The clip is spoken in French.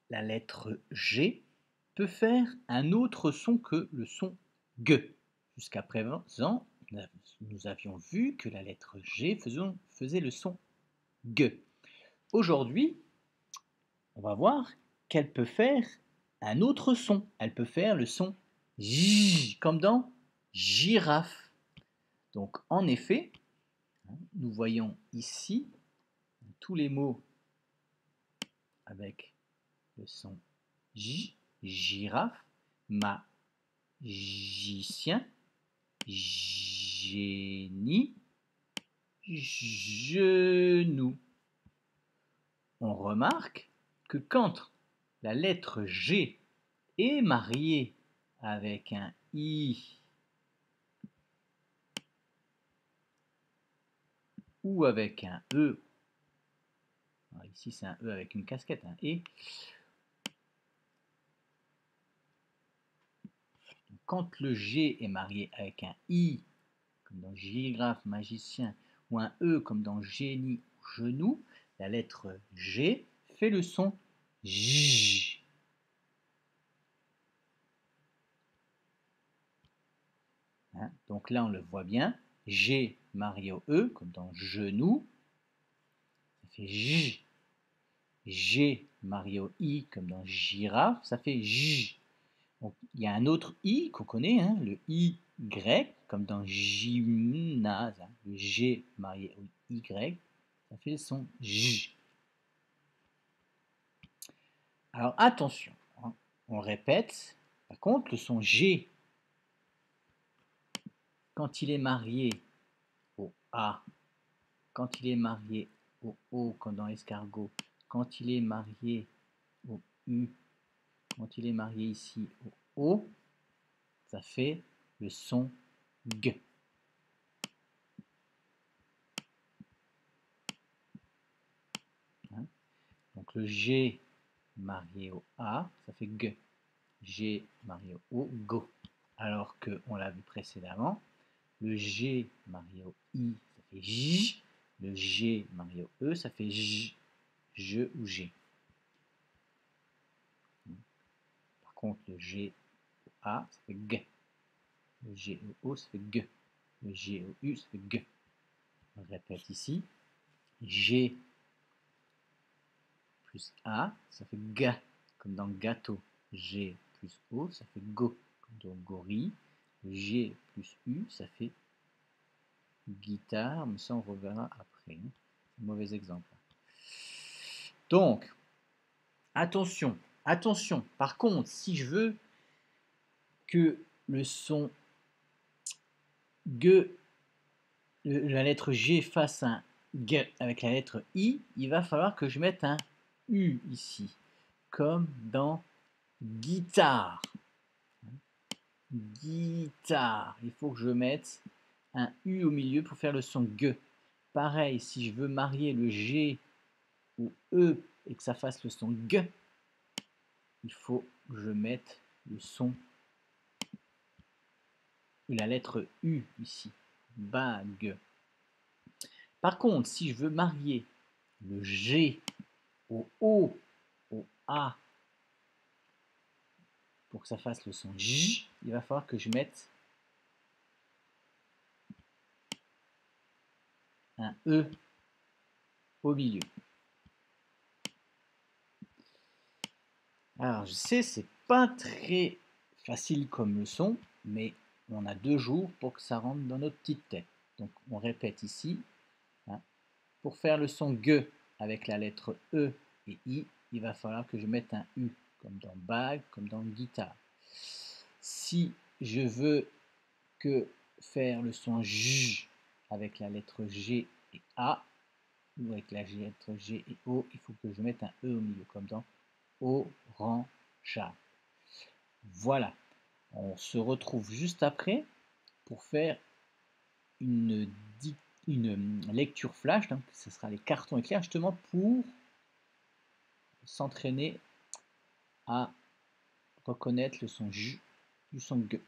la lettre G peut faire un autre son que le son G. Jusqu'à présent, nous avions vu que la lettre G faisait le son G. Aujourd'hui, on va voir qu'elle peut faire un autre son. Elle peut faire le son J, comme dans girafe. Donc, en effet, nous voyons ici tous les mots avec le son J, girafe, magicien, génie, genou. On remarque que quand la lettre G est mariée avec un I ou avec un E, alors ici c'est un E avec une casquette, un E, quand le G est marié avec un I, comme dans girafe, magicien, ou un E comme dans génie ou genou, la lettre G fait le son J. Hein, donc là on le voit bien, G marié au E comme dans genou, ça fait J. G marié au I comme dans girafe, ça fait J. Donc, il y a un autre I qu'on connaît, hein, le Y, comme dans gymnase. Hein, le G marié au Y, ça fait le son J. Alors attention, hein, on répète. Par contre, le son G, quand il est marié au A, quand il est marié au O, comme dans l'escargot, quand il est marié au U, quand il est marié ici au O, ça fait le son G. Hein, donc le G marié au A, ça fait G. G marié au O, go. Alors qu'on l'a vu précédemment, le G marié au I, ça fait J. Le G marié au E, ça fait J. Je ou G. Par contre, le G au A, ça fait G. Le G au O, ça fait G. Le G au U, ça fait G. On répète ici. G plus A, ça fait G, comme dans gâteau. G plus O, ça fait go, comme dans gorille. G plus U, ça fait guitare, mais ça on reverra après. C'est un mauvais exemple. Donc, attention, attention. Par contre, si je veux que le son G, la lettre G fasse un G avec la lettre I, il va falloir que je mette un U ici, comme dans guitare. Guitare. Il faut que je mette un U au milieu pour faire le son G. Pareil, si je veux marier le G au E et que ça fasse le son G, il faut que je mette le son, la lettre U ici. Bague. Par contre, si je veux marier le G au O, au A, pour que ça fasse le son J, il va falloir que je mette un E au milieu. Alors, je sais, c'est pas très facile comme leçon, mais on a 2 jours pour que ça rentre dans notre petite tête. Donc, on répète ici. Hein. Pour faire le son G avec la lettre E et I, il va falloir que je mette un U, comme dans bague, comme dans guitare. Si je veux que faire le son J avec la lettre G et A, ou avec la lettre G et O, il faut que je mette un E au milieu, comme dans orange. Voilà, on se retrouve juste après pour faire une lecture flash, donc ce sera les cartons éclairs justement pour s'entraîner à reconnaître le son J du son G.